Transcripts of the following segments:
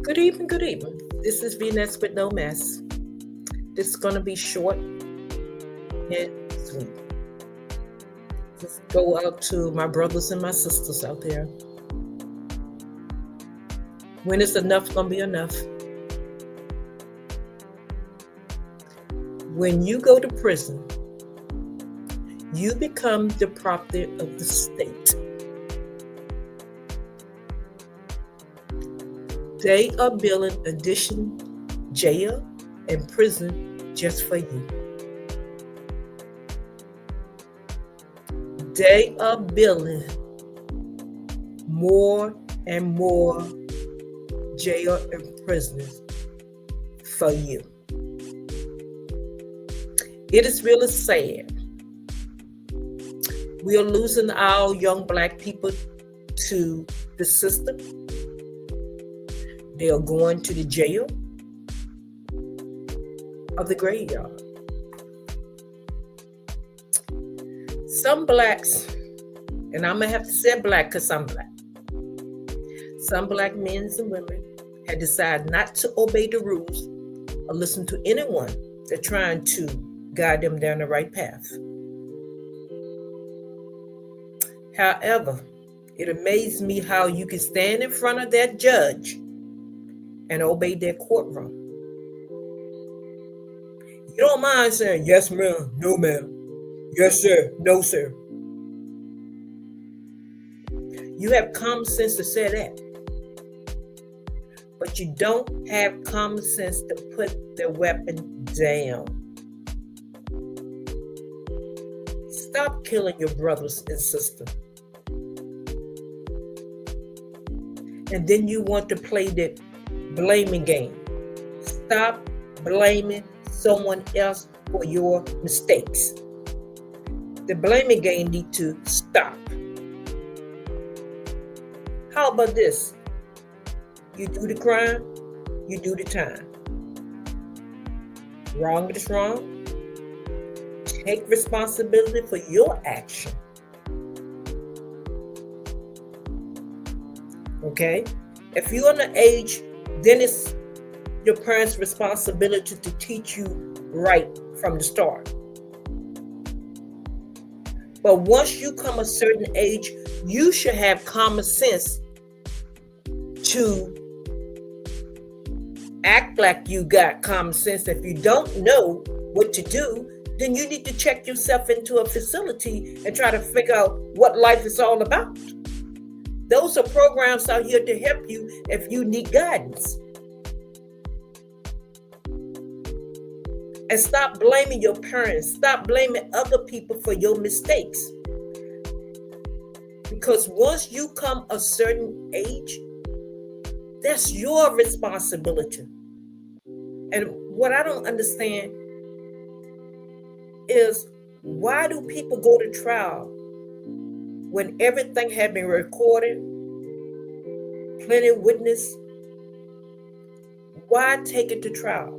Good evening, good evening. This is Venus with no mess. This is going to be short and sweet. Just go out to my brothers and my sisters out there. When is enough going to be enough? When you go to prison, you become the property of the state. They are building addition, jail, and prison just for you. They are building more and more jail and prisons for you. It is really sad. We are losing our young Black people to the system. They are going to the jail or the graveyard. Some Blacks, and I'm going to have to say Black because I'm Black. Some Black men and women had decided not to obey the rules or listen to anyone that's trying to guide them down the right path. However, it amazed me how you can stand in front of that judge and obey their courtroom. You don't mind saying, yes, ma'am, no, ma'am, yes, sir, no, sir. You have common sense to say that. But you don't have common sense to put the weapon down. Stop killing your brothers and sisters. And then you want to play the blaming game. Stop blaming someone else for your mistakes. The blaming game needs to stop. How about this? You do the crime, you do the time. Wrong is wrong. Take responsibility for your action. Okay? If you're on the age, then it's your parents' responsibility to teach you right from the start. But once you come a certain age, you should have common sense to act like you got common sense. If you don't know what to do, then you need to check yourself into a facility and try to figure out what life is all about. Those are programs out here to help you if you need guidance. And stop blaming your parents. Stop blaming other people for your mistakes. Because once you come a certain age, that's your responsibility. And what I don't understand is, why do people go to trial when everything had been recorded, plenty of witness? Why take it to trial?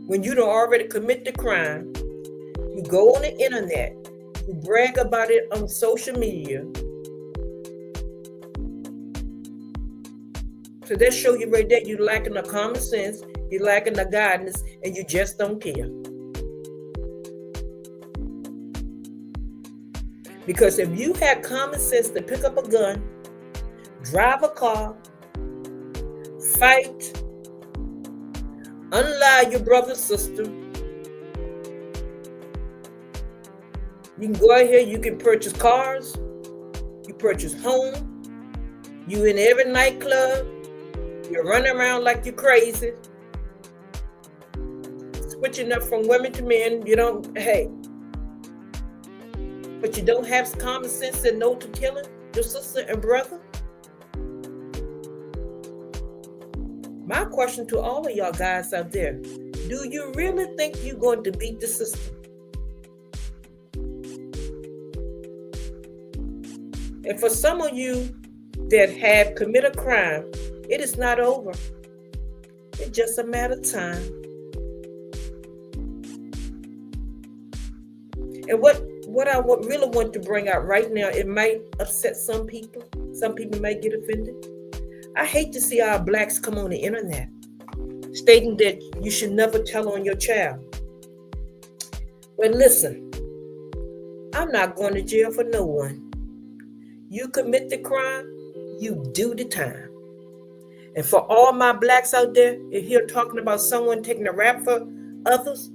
When you don't already commit the crime, you go on the internet, you brag about it on social media. So that show you right there, you lacking the common sense, you lacking the guidance, and you just don't care. Because if you had common sense to pick up a gun, drive a car, fight, unlie your brother and sister, you can go out here, you can purchase cars, you purchase home, you in every nightclub, you're running around like you're crazy, switching up from women to men, you don't, but you don't have common sense and know to killing your sister and brother? My question to all of y'all guys out there, do you really think you're going to beat the system? And for some of you that have committed a crime, it is not over. It's just a matter of time. And what I really want to bring out right now, it might upset some people. Some people may get offended. I hate to see our blacks come on the internet stating that you should never tell on your child. But listen, I'm not going to jail for no one. You commit the crime, you do the time. And for all my blacks out there, if you're talking about someone taking a rap for others,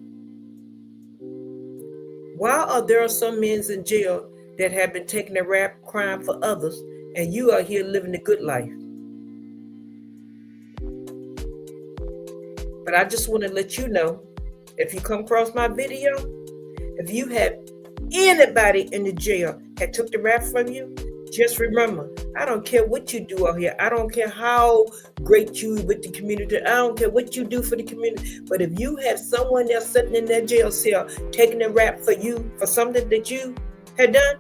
why are there some men in jail that have been taking a rap crime for others, and you are here living a good life? But I just want to let you know, if you come across my video, if you have anybody in the jail that took the rap from you, just remember, I don't care what you do out here. I don't care how great you with the community. I don't care what you do for the community. But if you have someone else sitting in that jail cell taking a rap for you for something that you had done,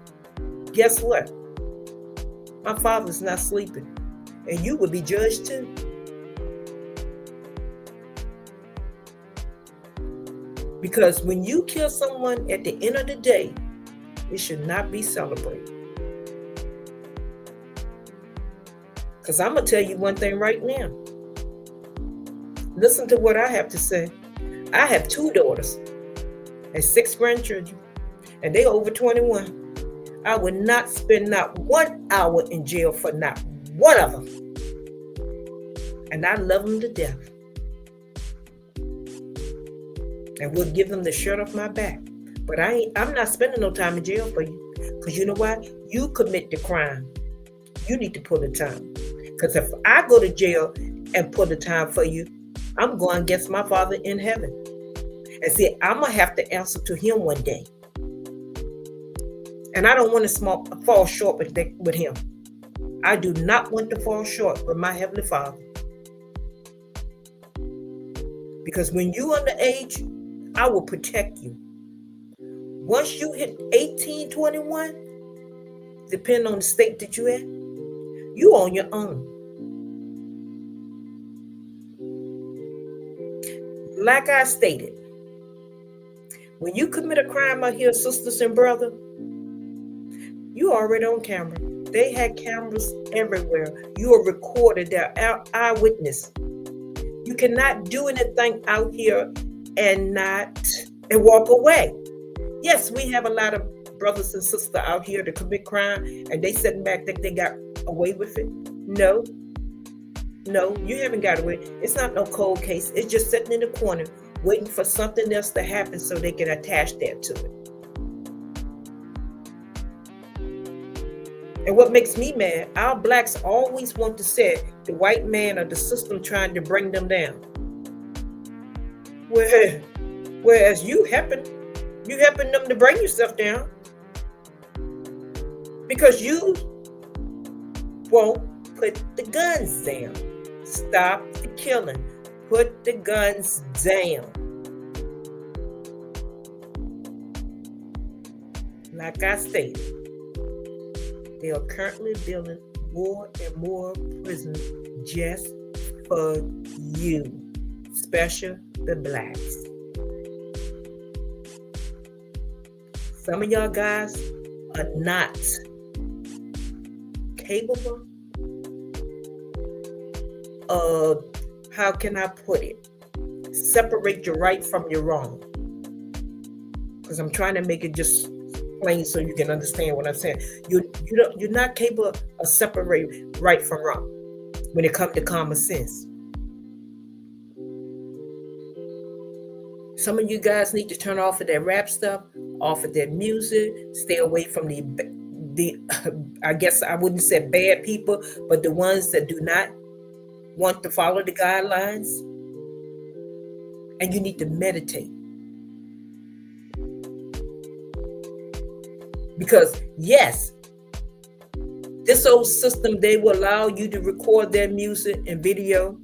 guess what? My father's not sleeping. And you will be judged too. Because when you kill someone, at the end of the day, it should not be celebrated. Because I'm going to tell you one thing right now. Listen to what I have to say. I have 2 daughters and 6 grandchildren, and they over 21. I would not spend not 1 hour in jail for not one of them. And I love them to death. And will give them the shirt off my back. But I'm not spending no time in jail for you. Because you know what? You commit the crime. You need to pull the time. Because if I go to jail and pull the time for you, I'm going against my Father in heaven. And see, I'm going to have to answer to him one day. And I don't want to fall short with him. I do not want to fall short with my Heavenly Father. Because when you underage, I will protect you. Once you hit 18, 21, depending on the state that you're in, you on your own. Like I stated, when you commit a crime out here, sisters and brothers, you already on camera. They had cameras everywhere. You are recorded. They're eyewitness. You cannot do anything out here and walk away. Yes, we have a lot of brothers and sisters out here to commit crime, and they sitting back that they got away with it. No, you haven't got away. It's not no cold case. It's just sitting in the corner waiting for something else to happen so they can attach that to it. And what makes me mad, our blacks always want to say the white man or the system trying to bring them down. Whereas you helping them to bring yourself down. Because you won't put the guns down. Stop the killing. Put the guns down. Like I stated, they are currently building more and more prisons just for you, especially the blacks. Some of y'all guys are not capable of, how can I put it, separate your right from your wrong. Because I'm trying to make it just plain so you can understand what I'm saying. You're not capable of separating right from wrong when it comes to common sense. Some of you guys need to turn off of that rap stuff, off of that music, stay away from the I guess I wouldn't say bad people, but the ones that do not want to follow the guidelines. And you need to meditate. Because yes, this old system, they will allow you to record their music and video.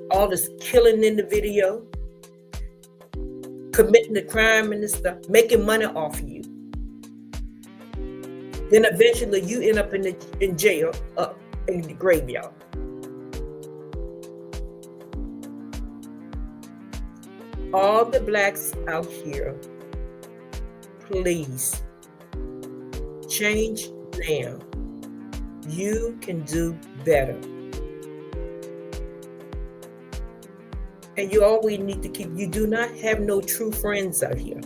All this killing in the video, committing the crime and this stuff, making money off of you. Then eventually you end up in jail, in the graveyard. All the blacks out here, please change now. You can do better. And you always need to you do not have no true friends out here.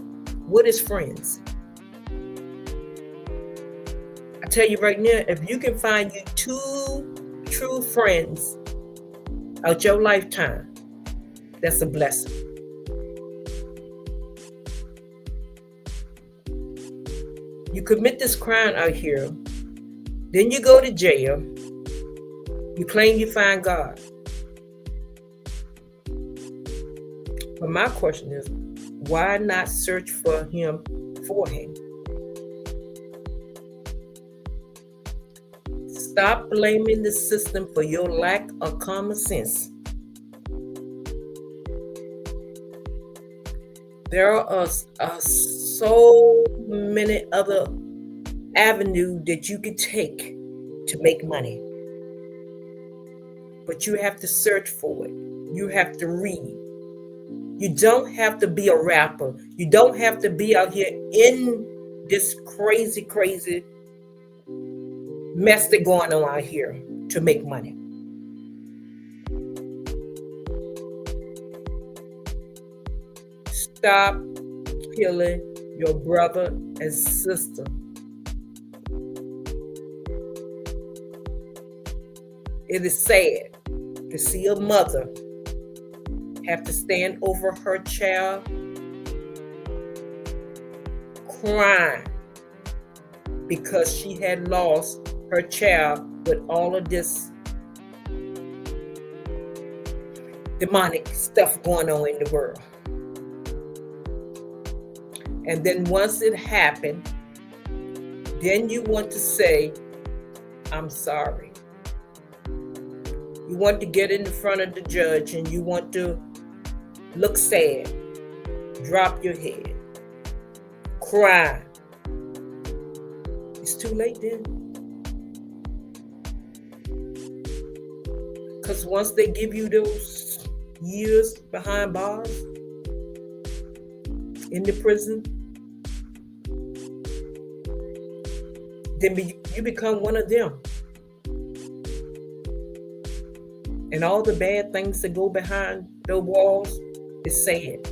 What is friends? I tell you right now, if you can find you 2 true friends out your lifetime, that's a blessing. You commit this crime out here, then you go to jail, you claim you find God. But my question is, why not search for him beforehand? Stop blaming the system for your lack of common sense. There are so many other avenues that you could take to make money. But you have to search for it. You have to read. You don't have to be a rapper. You don't have to be out here in this crazy mess that's going on out here to make money. Stop killing your brother and sister. It is sad to see a mother have to stand over her child crying because she had lost her child with all of this demonic stuff going on in the world. And then once it happened, then you want to say, I'm sorry. You want to get in the front of the judge and you want to look sad, drop your head, cry. It's too late then. Because once they give you those years behind bars in the prison, then you become one of them. And all the bad things that go behind the walls is sad.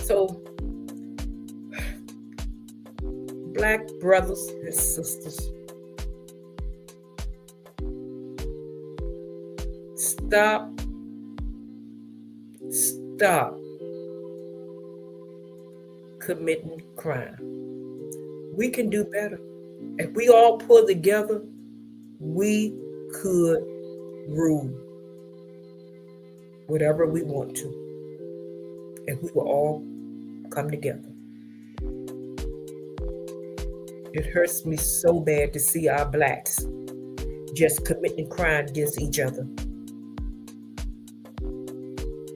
So, Black brothers and sisters, stop committing crime. We can do better. If we all pull together, we could rule whatever we want to. If we will all come together. It hurts me so bad to see our blacks just committing crime against each other.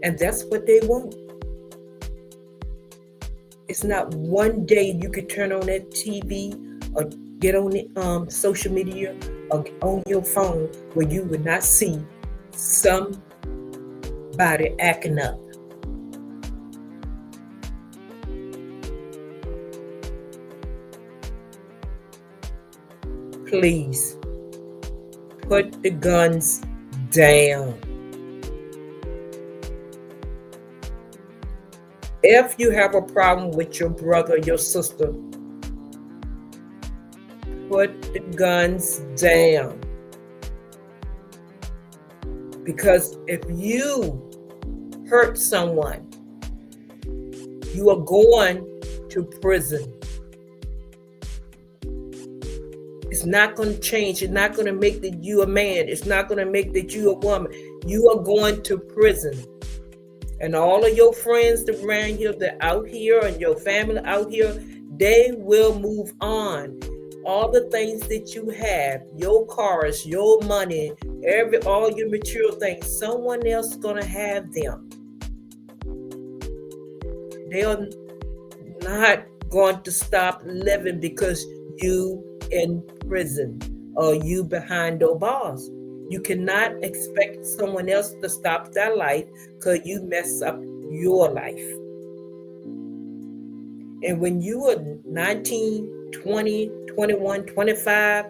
And that's what they want. It's not one day you could turn on that TV or get on the social media or on your phone where you would not see somebody acting up. Please put the guns down. If you have a problem with your brother or your sister, put the guns down. Because if you hurt someone, you are going to prison. It's not going to change. It's not going to make that you a man. It's not going to make that you a woman. You are going to prison. And all of your friends that around here, that out here, and your family out here, they will move on. All the things that you have, your cars, your money, all your material things, someone else is going to have them. They are not going to stop living because you in prison or you behind those bars. You cannot expect someone else to stop their life because you mess up your life. And when you are 19, 20, 21, 25,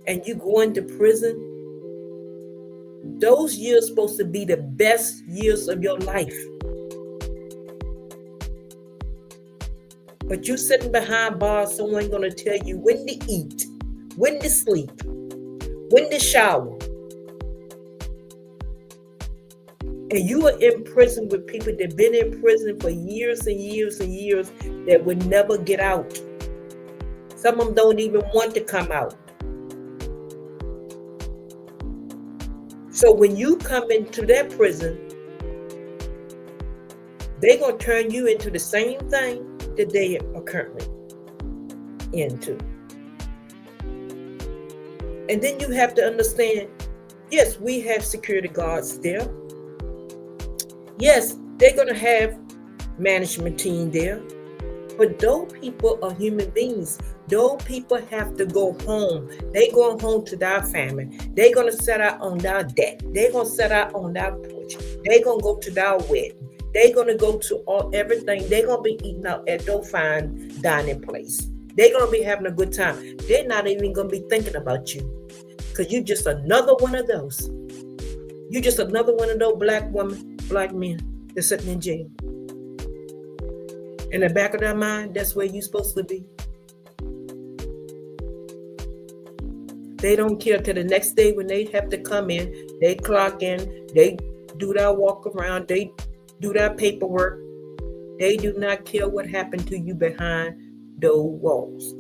and you go into prison, those years supposed to be the best years of your life. But you sitting behind bars, someone gonna tell you when to eat, when to sleep, when to shower. And you are in prison with people that have been in prison for years and years and years that would never get out. Some of them don't even want to come out. So when you come into that prison, they're going to turn you into the same thing that they are currently into. And then you have to understand, yes, we have security guards there. Yes, they're going to have management team there. But those people are human beings. Those people have to go home. They going home to their family. They're going to set out on their deck. They're going to set out on their porch. They're going to go to their wedding. They're going to go to everything. They're going to be eating out at their fine dining place. They're going to be having a good time. They're not even going to be thinking about you. Because you're just another one of those. You're just another one of those black women, black men that's sitting in jail. In the back of their mind, that's where you're supposed to be. They don't care till the next day when they have to come in, they clock in, they do their walk around, they do their paperwork. They do not care what happened to you behind those walls.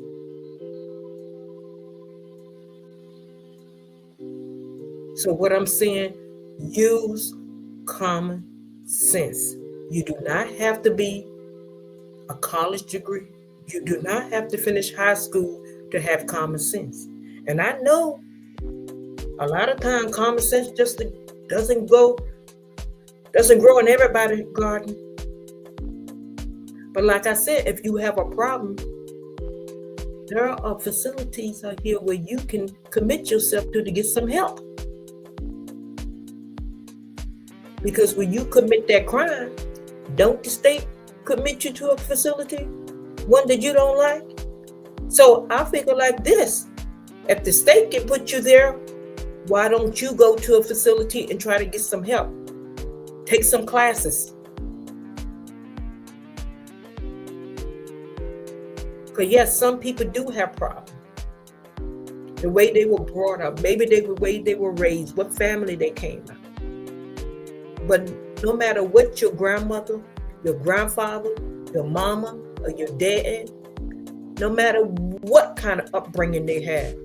So what I'm saying, use common sense. You do not have to be a college degree. You do not have to finish high school to have common sense. And I know a lot of times common sense just doesn't grow in everybody's garden. But like I said, if you have a problem, there are facilities out here where you can commit yourself to get some help. Because when you commit that crime, don't the state commit you to a facility, one that you don't like? So I figure like this, if the state can put you there, why don't you go to a facility and try to get some help? Take some classes. Because yes, some people do have problems. The way they were brought up, maybe the way they were raised, what family they came out. But no matter what your grandmother, your grandfather, your mama, or your dad, no matter what kind of upbringing they had,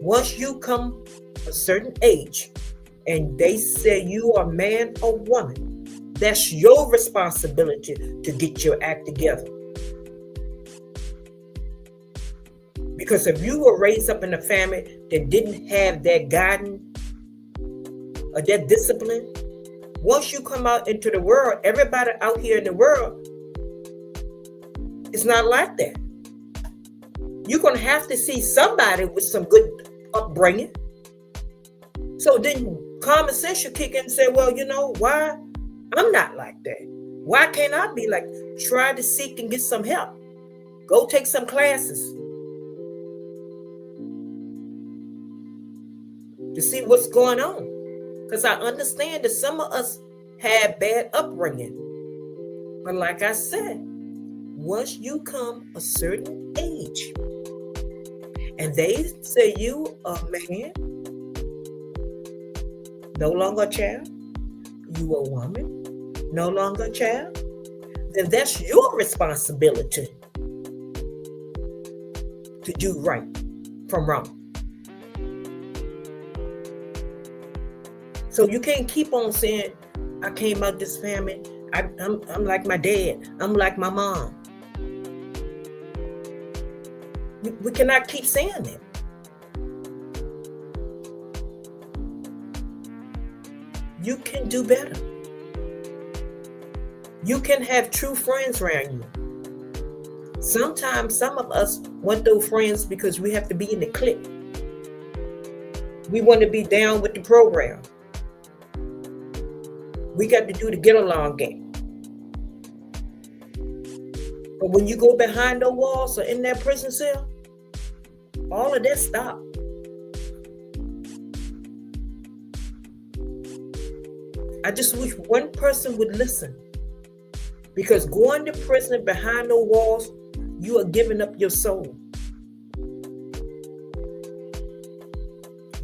once you come a certain age and they say you are man or woman, that's your responsibility to get your act together. Because if you were raised up in a family that didn't have that guidance or that discipline, once you come out into the world, everybody out here in the world is not like that. You're going to have to see somebody with some good upbringing. So then common sense should kick in and say, well, you know, why I'm not like that? Why can't I be like, try to seek and get some help? Go take some classes to see what's going on. Because I understand that some of us had bad upbringing. But like I said, once you come a certain age and they say you a man, no longer a child, you a woman, no longer a child, then that's your responsibility to do right from wrong. So you can't keep on saying, I came out this family, I'm like my dad, I'm like my mom. We cannot keep saying that. You can do better. You can have true friends around you. Sometimes some of us want those friends because we have to be in the clique. We want to be down with the program. We got to do the get along game. But when you go behind those walls or in that prison cell, all of that stopped. I just wish one person would listen. Because going to prison behind those walls, you are giving up your soul.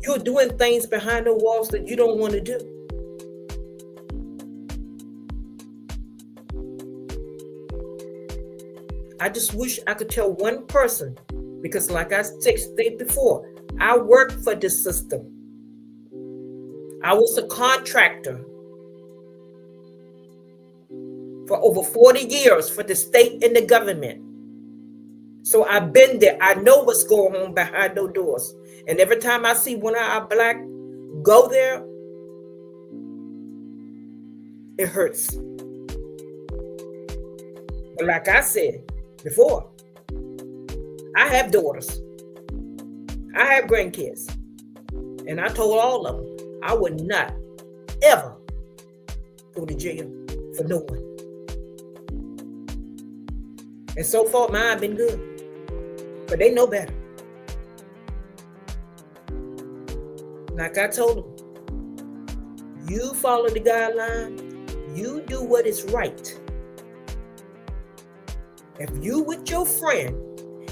You're doing things behind the walls that you don't want to do. I just wish I could tell one person, because like I stated before, I worked for this system. I was a contractor for over 40 years for the state and the government. So I've been there. I know what's going on behind those doors. And every time I see one of our black go there, it hurts. But like I said before, I have daughters. I have grandkids. And I told all of them, I would not ever go to jail for no one. And so far, mine been good. But they know better. Like I told them, you follow the guideline, you do what is right. If you with your friend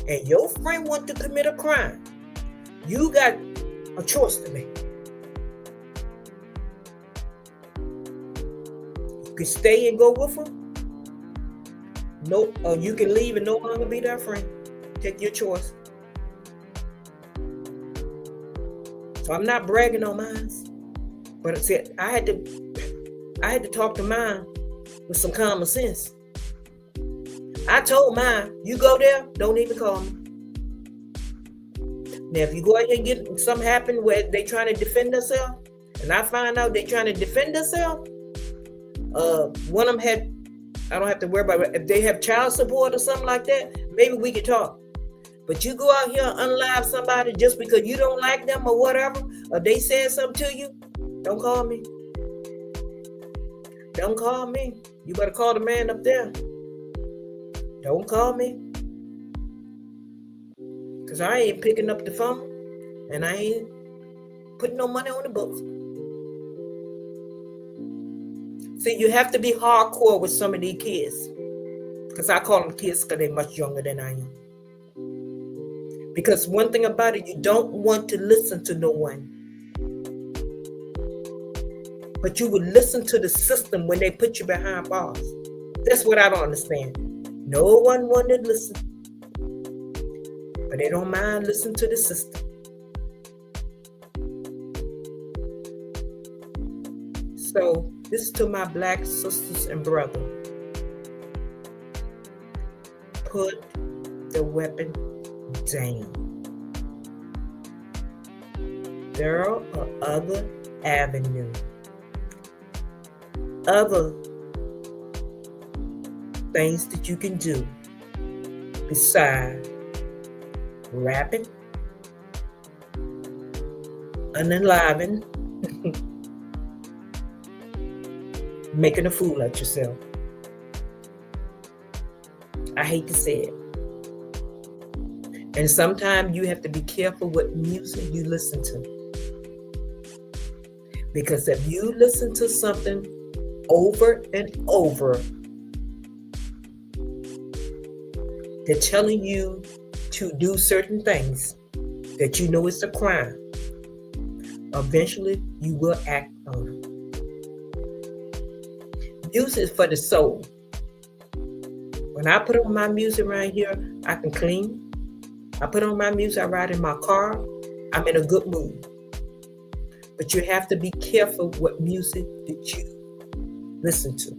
and your friend want to commit a crime, you got a choice to make. You can stay and go with them. No, or you can leave and no longer be their friend. Take your choice. So I'm not bragging on mine, but I said I had to talk to mine with some common sense. I told mine, you go there, don't even call me. Now, if you go out here and get something happen where they trying to defend themselves, and I find out they trying to defend themselves, one of them had, I don't have to worry about it. If they have child support or something like that, maybe we could talk. But you go out here and unalive somebody just because you don't like them or whatever, or they said something to you, don't call me. Don't call me. You better call the man up there. Don't call me. Because I ain't picking up the phone and I ain't putting no money on the books. See, you have to be hardcore with some of these kids. Because I call them kids because they're much younger than I am. Because one thing about it, you don't want to listen to no one. But you would listen to the system when they put you behind bars. That's what I don't understand. No one wanted to listen. But they don't mind listening to the system. So this is to my black sisters and brothers. Put the weapon down. There are other avenues, other things that you can do besides rapping, unaliving, making a fool out yourself. I hate to say it. And sometimes you have to be careful what music you listen to. Because if you listen to something over and over, they're telling you to do certain things that you know is a crime. Eventually, you will act on it. Music is for the soul. When I put on my music right here, I can clean. I put on my music, I ride in my car, I'm in a good mood. But you have to be careful what music that you listen to.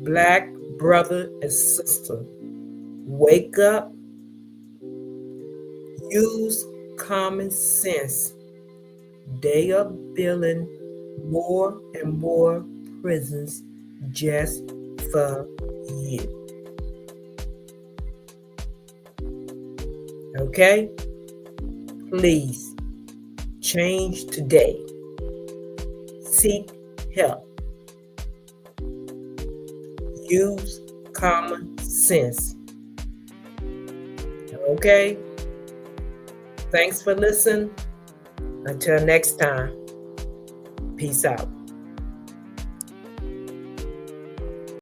Black brother and sister, wake up, use common sense. They are building more and more prisons just for you. Okay? Please change today. Seek help. Use common sense. Okay? Thanks for listening. Until next time, peace out.